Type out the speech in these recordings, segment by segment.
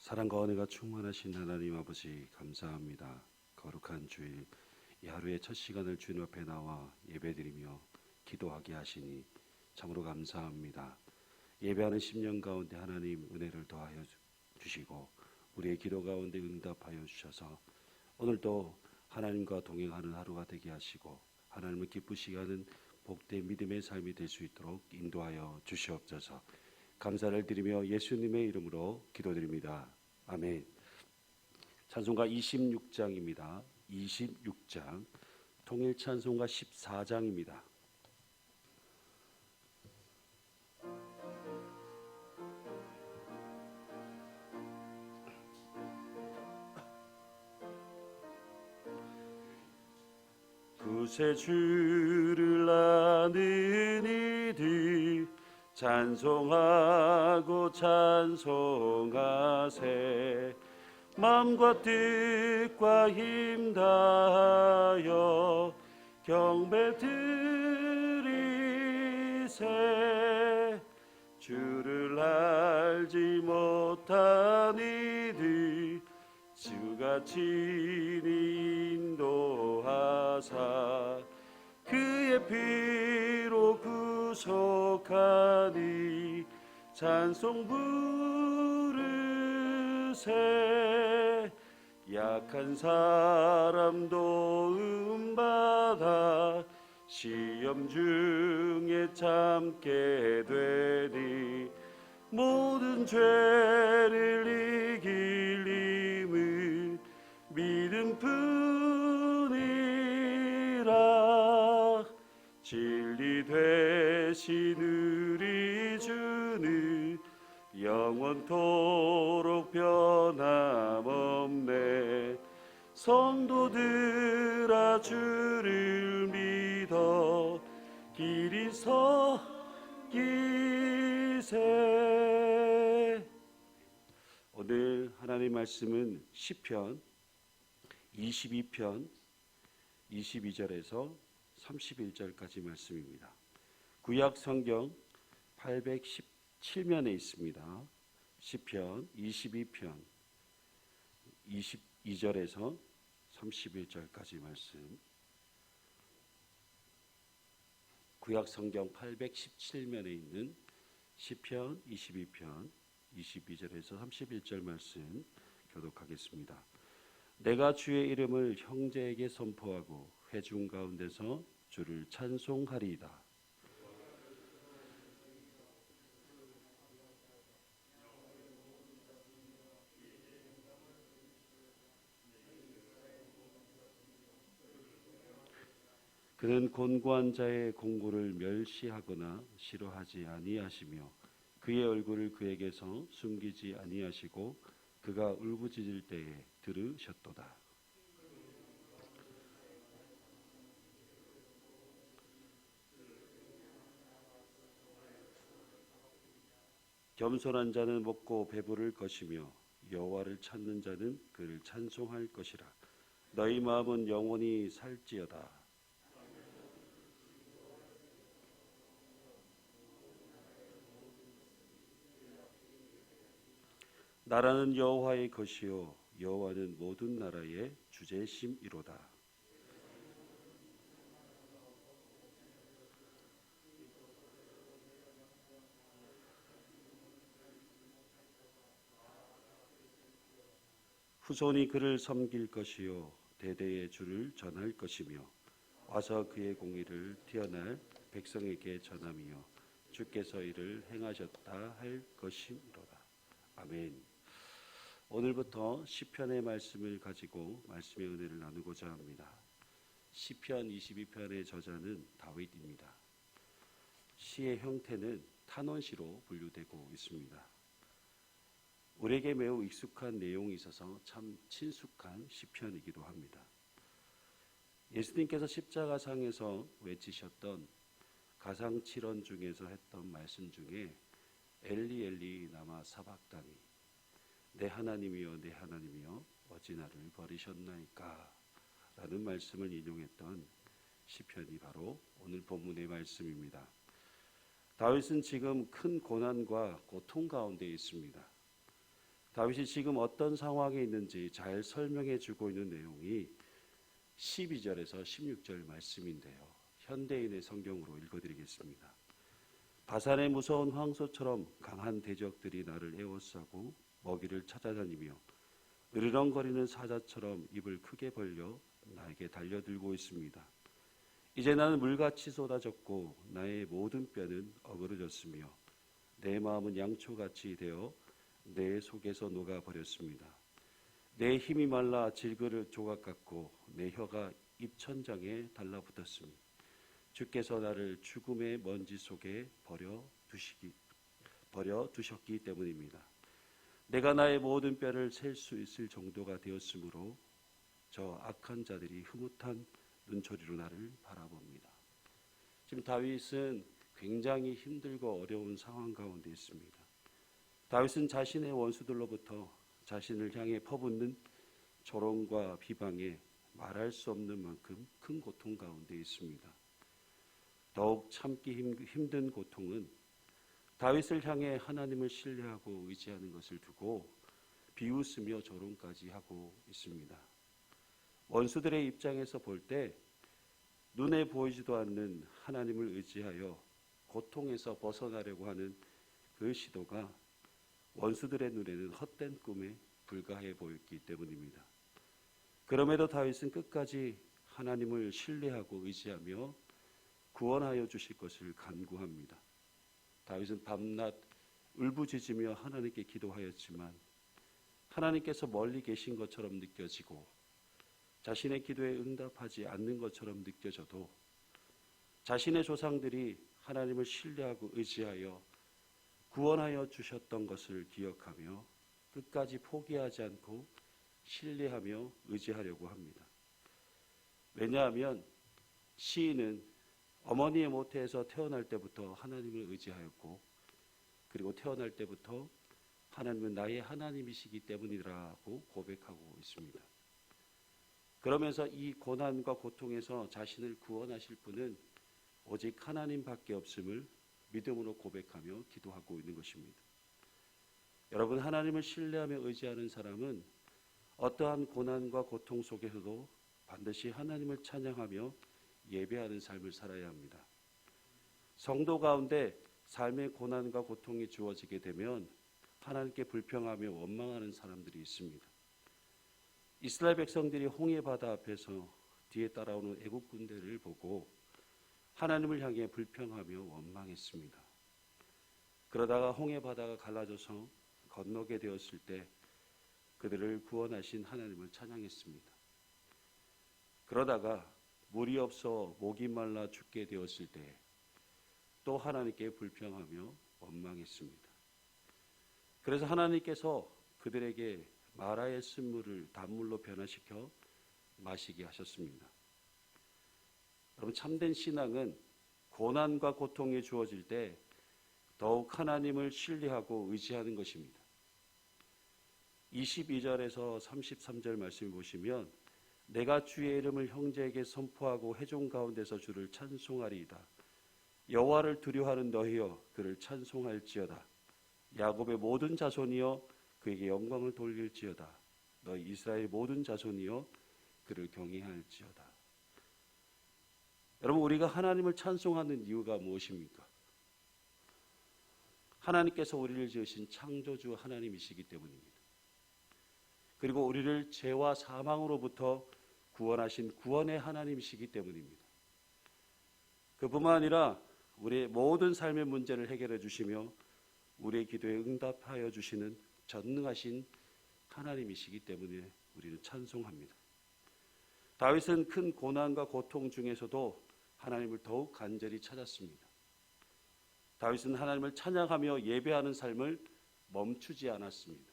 사랑과 은혜가 충만하신 하나님 아버지 감사합니다. 거룩한 주일 이 하루의 첫 시간을 주님 앞에 나와 예배드리며 기도하게 하시니 참으로 감사합니다. 예배하는 10년 가운데 하나님 은혜를 더하여 주시고 우리의 기도 가운데 응답하여 주셔서 오늘도 하나님과 동행하는 하루가 되게 하시고 하나님을 기쁘시게 하는 복된 믿음의 삶이 될 수 있도록 인도하여 주시옵소서. 감사를 드리며 예수님의 이름으로 기도드립니다. 아멘. 찬송가 26장입니다. 26장 통일 찬송가 14장입니다. 구세주를 아는 이들 찬송하고 찬송하세. 마음과 뜻과 힘 다하여 경배 드리세. 주를 알지 못한 이들 주가 친히 인도하사 그의 피로 구속하니 찬송 부르세. 약한 사람 도움받아 시험 중에 참게 되니 모든 죄를 이길 힘은 믿음 뿐이라. 진리 되신 우리 주는 영원토록 변함없네. 성도들아 주를 믿어 길이 서기세. 오늘 하나님의 말씀은 시편 22편 22절에서 31절까지 말씀입니다. 구약 성경 817면에 있습니다. 시편 22편 22절에서 31절까지 말씀. 구약 성경 817면에 있는 시편 22편 22절에서 31절 말씀 교독하겠습니다. 내가 주의 이름을 형제에게 선포하고 회중 가운데서 주를 찬송하리이다. 그는 곤고한 자의 공고를 멸시하거나 싫어하지 아니하시며 그의 얼굴을 그에게서 숨기지 아니하시고 그가 울부짖을 때에 들으셨도다. 겸손한 자는 먹고 배부를 것이며 여호와를 찾는 자는 그를 찬송할 것이라. 너희 마음은 영원히 살지어다. 나라는 여호와의 것이요 여호와는 모든 나라의 주제심이로다. 후손이 그를 섬길 것이요 대대의 주를 전할 것이며 와서 그의 공의를 태어날 백성에게 전함이요 주께서 이를 행하셨다 할 것이로다. 아멘. 오늘부터 시편의 말씀을 가지고 말씀의 은혜를 나누고자 합니다. 시편 22편의 저자는 다윗입니다. 시의 형태는 탄원시로 분류되고 있습니다. 우리에게 매우 익숙한 내용이 있어서 참 친숙한 시편이기도 합니다. 예수님께서 십자가상에서 외치셨던 가상칠언 중에서 했던 말씀 중에 엘리 엘리 라마 사박다니, 내 하나님이여 내 하나님이여 어찌 나를 버리셨나이까 라는 말씀을 인용했던 시편이 바로 오늘 본문의 말씀입니다. 다윗은 지금 큰 고난과 고통 가운데 있습니다. 다윗이 지금 어떤 상황에 있는지 잘 설명해 주고 있는 내용이 12절에서 16절 말씀인데요. 현대인의 성경으로 읽어드리겠습니다. 바산의 무서운 황소처럼 강한 대적들이 나를 에워싸고 먹이를 찾아다니며 으르렁거리는 사자처럼 입을 크게 벌려 나에게 달려들고 있습니다. 이제 나는 물같이 쏟아졌고 나의 모든 뼈는 어그러졌으며 내 마음은 양초같이 되어 내 속에서 녹아버렸습니다. 내 힘이 말라 질그릇 조각 같고 내 혀가 입천장에 달라붙었습니다. 주께서 나를 죽음의 먼지 속에 버려 두셨기 때문입니다. 내가 나의 모든 뼈를 셀 수 있을 정도가 되었으므로 저 악한 자들이 흐뭇한 눈초리로 나를 바라봅니다. 지금 다윗은 굉장히 힘들고 어려운 상황 가운데 있습니다. 다윗은 자신의 원수들로부터 자신을 향해 퍼붓는 조롱과 비방에 말할 수 없는 만큼 큰 고통 가운데 있습니다. 더욱 참기 힘든 고통은 다윗을 향해 하나님을 신뢰하고 의지하는 것을 두고 비웃으며 조롱까지 하고 있습니다. 원수들의 입장에서 볼 때 눈에 보이지도 않는 하나님을 의지하여 고통에서 벗어나려고 하는 그 시도가 원수들의 눈에는 헛된 꿈에 불과해 보였기 때문입니다. 그럼에도 다윗은 끝까지 하나님을 신뢰하고 의지하며 구원하여 주실 것을 간구합니다. 다윗은 밤낮 울부짖으며 하나님께 기도하였지만 하나님께서 멀리 계신 것처럼 느껴지고 자신의 기도에 응답하지 않는 것처럼 느껴져도 자신의 조상들이 하나님을 신뢰하고 의지하여 구원하여 주셨던 것을 기억하며 끝까지 포기하지 않고 신뢰하며 의지하려고 합니다. 왜냐하면 시인은 어머니의 모태에서 태어날 때부터 하나님을 의지하였고 그리고 태어날 때부터 하나님은 나의 하나님이시기 때문이라고 고백하고 있습니다. 그러면서 이 고난과 고통에서 자신을 구원하실 분은 오직 하나님밖에 없음을 믿음으로 고백하며 기도하고 있는 것입니다. 여러분, 하나님을 신뢰하며 의지하는 사람은 어떠한 고난과 고통 속에서도 반드시 하나님을 찬양하며 예배하는 삶을 살아야 합니다. 성도 가운데 삶의 고난과 고통이 주어지게 되면 하나님께 불평하며 원망하는 사람들이 있습니다. 이스라엘 백성들이 홍해 바다 앞에서 뒤에 따라오는 애국 군대를 보고 하나님을 향해 불평하며 원망했습니다. 그러다가 홍해 바다가 갈라져서 건너게 되었을 때 그들을 구원하신 하나님을 찬양했습니다. 그러다가 물이 없어 목이 말라 죽게 되었을 때 또 하나님께 불평하며 원망했습니다. 그래서 하나님께서 그들에게 마라의 쓴물을 단물로 변화시켜 마시게 하셨습니다. 여러분, 참된 신앙은 고난과 고통이 주어질 때 더욱 하나님을 신뢰하고 의지하는 것입니다. 22절에서 33절 말씀을 보시면 내가 주의 이름을 형제에게 선포하고 회중 가운데서 주를 찬송하리이다. 여호와를 두려워하는 너희여 그를 찬송할지어다. 야곱의 모든 자손이여 그에게 영광을 돌릴지어다. 너희 이스라엘 모든 자손이여 그를 경외할지어다. 여러분, 우리가 하나님을 찬송하는 이유가 무엇입니까? 하나님께서 우리를 지으신 창조주 하나님이시기 때문입니다. 그리고 우리를 죄와 사망으로부터 구원하신 구원의 하나님이시기 때문입니다. 그뿐만 아니라 우리의 모든 삶의 문제를 해결해 주시며 우리의 기도에 응답하여 주시는 전능하신 하나님이시기 때문에 우리는 찬송합니다. 다윗은 큰 고난과 고통 중에서도 하나님을 더욱 간절히 찾았습니다. 다윗은 하나님을 찬양하며 예배하는 삶을 멈추지 않았습니다.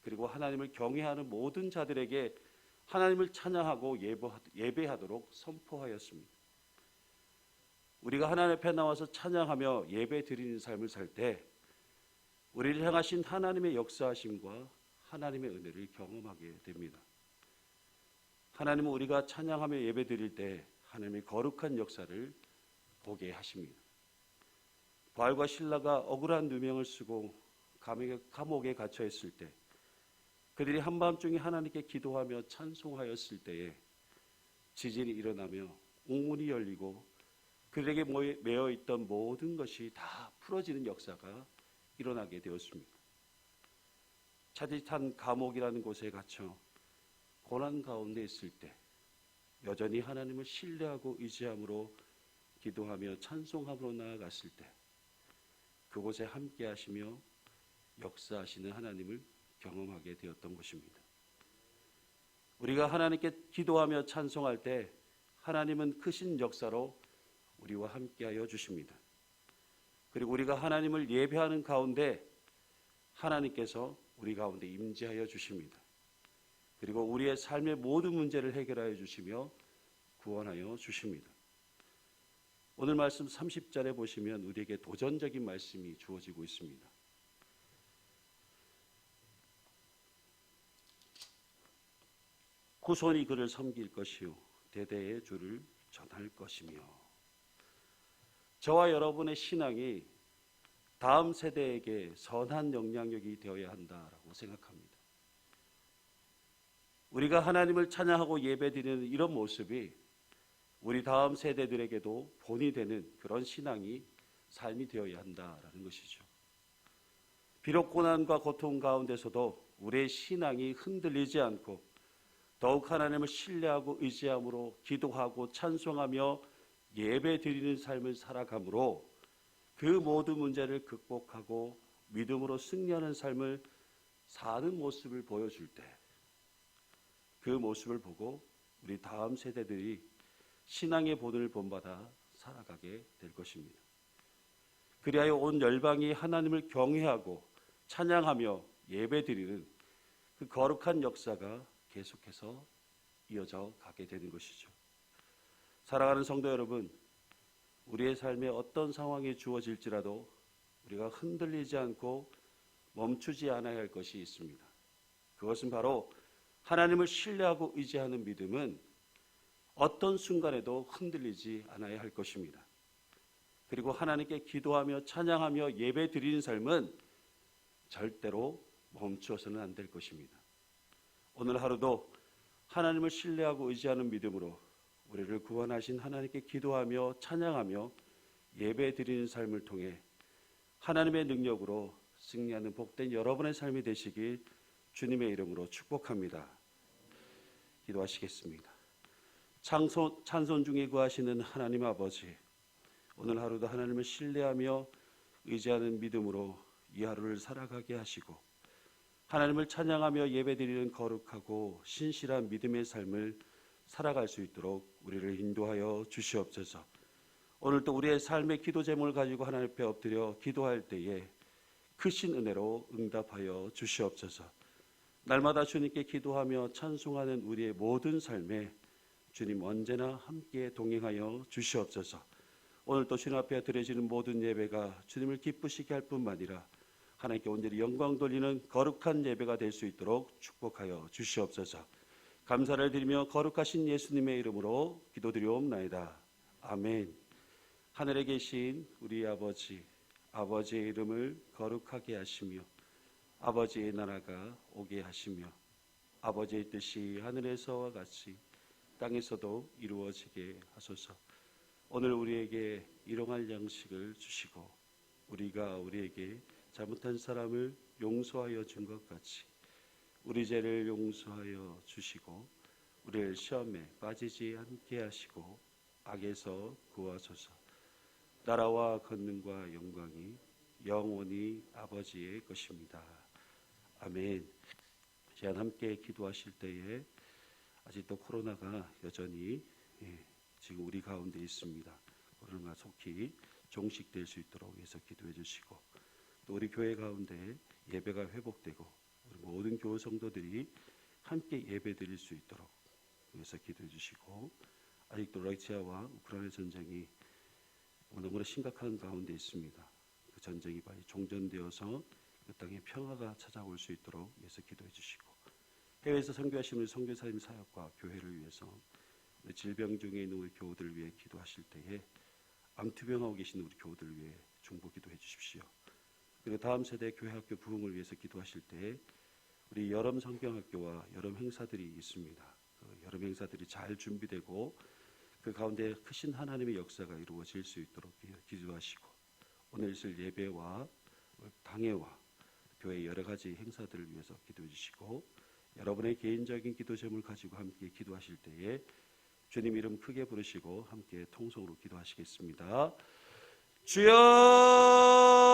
그리고 하나님을 경외하는 모든 자들에게 하나님을 찬양하고 예배하도록 선포하였습니다. 우리가 하나님 앞에 나와서 찬양하며 예배 드리는 삶을 살 때 우리를 향하신 하나님의 역사하심과 하나님의 은혜를 경험하게 됩니다. 하나님은 우리가 찬양하며 예배 드릴 때 하나님의 거룩한 역사를 보게 하십니다. 바알과 실라가 억울한 누명을 쓰고 감옥에 갇혀 있을 때, 그들이 한밤중에 하나님께 기도하며 찬송하였을 때에 지진이 일어나며 옥문이 열리고 그들에게 매어 있던 모든 것이 다 풀어지는 역사가 일어나게 되었습니다. 차디탄 감옥이라는 곳에 갇혀 고난 가운데 있을 때 여전히 하나님을 신뢰하고 의지함으로 기도하며 찬송함으로 나아갔을 때 그곳에 함께 하시며 역사하시는 하나님을 경험하게 되었던 것입니다. 우리가 하나님께 기도하며 찬송할 때 하나님은 크신 역사로 우리와 함께하여 주십니다. 그리고 우리가 하나님을 예배하는 가운데 하나님께서 우리 가운데 임재하여 주십니다. 그리고 우리의 삶의 모든 문제를 해결하여 주시며 구원하여 주십니다. 오늘 말씀 30절에 보시면 우리에게 도전적인 말씀이 주어지고 있습니다. 후손이 그를 섬길 것이요 대대의 주를 전할 것이며. 저와 여러분의 신앙이 다음 세대에게 선한 영향력이 되어야 한다라고 생각합니다. 우리가 하나님을 찬양하고 예배드리는 이런 모습이 우리 다음 세대들에게도 본이 되는 그런 신앙이 삶이 되어야 한다라는 것이죠. 비록 고난과 고통 가운데서도 우리의 신앙이 흔들리지 않고 더욱 하나님을 신뢰하고 의지함으로 기도하고 찬송하며 예배드리는 삶을 살아가므로 그 모든 문제를 극복하고 믿음으로 승리하는 삶을 사는 모습을 보여줄 때 그 모습을 보고 우리 다음 세대들이 신앙의 본을 본받아 살아가게 될 것입니다. 그리하여 온 열방이 하나님을 경외하고 찬양하며 예배드리는 그 거룩한 역사가 계속해서 이어져 가게 되는 것이죠. 사랑하는 성도 여러분, 우리의 삶에 어떤 상황이 주어질지라도 우리가 흔들리지 않고 멈추지 않아야 할 것이 있습니다. 그것은 바로 하나님을 신뢰하고 의지하는 믿음은 어떤 순간에도 흔들리지 않아야 할 것입니다. 그리고 하나님께 기도하며 찬양하며 예배 드리는 삶은 절대로 멈추어서는 안 될 것입니다. 오늘 하루도 하나님을 신뢰하고 의지하는 믿음으로 우리를 구원하신 하나님께 기도하며 찬양하며 예배 드리는 삶을 통해 하나님의 능력으로 승리하는 복된 여러분의 삶이 되시길 주님의 이름으로 축복합니다. 기도하시겠습니다. 찬송 중에 구하시는 하나님 아버지, 오늘 하루도 하나님을 신뢰하며 의지하는 믿음으로 이 하루를 살아가게 하시고 하나님을 찬양하며 예배드리는 거룩하고 신실한 믿음의 삶을 살아갈 수 있도록 우리를 인도하여 주시옵소서. 오늘도 우리의 삶의 기도 제목을 가지고 하나님 앞에 엎드려 기도할 때에 크신 은혜로 응답하여 주시옵소서. 날마다 주님께 기도하며 찬송하는 우리의 모든 삶에 주님 언제나 함께 동행하여 주시옵소서. 오늘 또 주님 앞에 드려지는 모든 예배가 주님을 기쁘시게 할 뿐만 아니라 하나님께 온전히 영광 돌리는 거룩한 예배가 될 수 있도록 축복하여 주시옵소서. 감사를 드리며 거룩하신 예수님의 이름으로 기도드리옵나이다. 아멘. 하늘에 계신 우리 아버지, 아버지의 이름을 거룩하게 하시며 아버지의 나라가 오게 하시며 아버지의 뜻이 하늘에서와 같이 땅에서도 이루어지게 하소서. 오늘 우리에게 일용할 양식을 주시고 우리가 우리에게 잘못한 사람을 용서하여 준 것 같이 우리 죄를 용서하여 주시고 우리를 시험에 빠지지 않게 하시고 악에서 구하소서. 나라와 권능과 영광이 영원히 아버지의 것입니다. 아멘. 시간 함께 기도하실 때에 아직도 코로나가 여전히 지금 우리 가운데 있습니다. 코로나가 속히 종식될 수 있도록 해서 기도해 주시고 또 우리 교회 가운데 예배가 회복되고 우리 모든 교회 성도들이 함께 예배 드릴 수 있도록 해서 기도해 주시고 아직도 러시아와 우크라이나 전쟁이 너무나 심각한 가운데 있습니다. 그 전쟁이 빨리 종전되어서 그 땅에 평화가 찾아올 수 있도록 해서 기도해 주시고 해외에서 선교하시는 선교사님 사역과 교회를 위해서 질병 중에 있는 우리 교우들을 위해 기도하실 때에 암투병하고 계시는 우리 교우들을 위해 중보 기도해 주십시오. 그리고 다음 세대 교회학교 부흥을 위해서 기도하실 때 우리 여름 성경학교와 여름 행사들이 있습니다. 그 여름 행사들이 잘 준비되고 그 가운데 크신 하나님의 역사가 이루어질 수 있도록 기도하시고 오늘 있을 예배와 당회와 교회 여러 가지 행사들을 위해서 기도해 주시고 여러분의 개인적인 기도 제목을 가지고 함께 기도하실 때에 주님 이름 크게 부르시고 함께 통성으로 기도하시겠습니다. 주여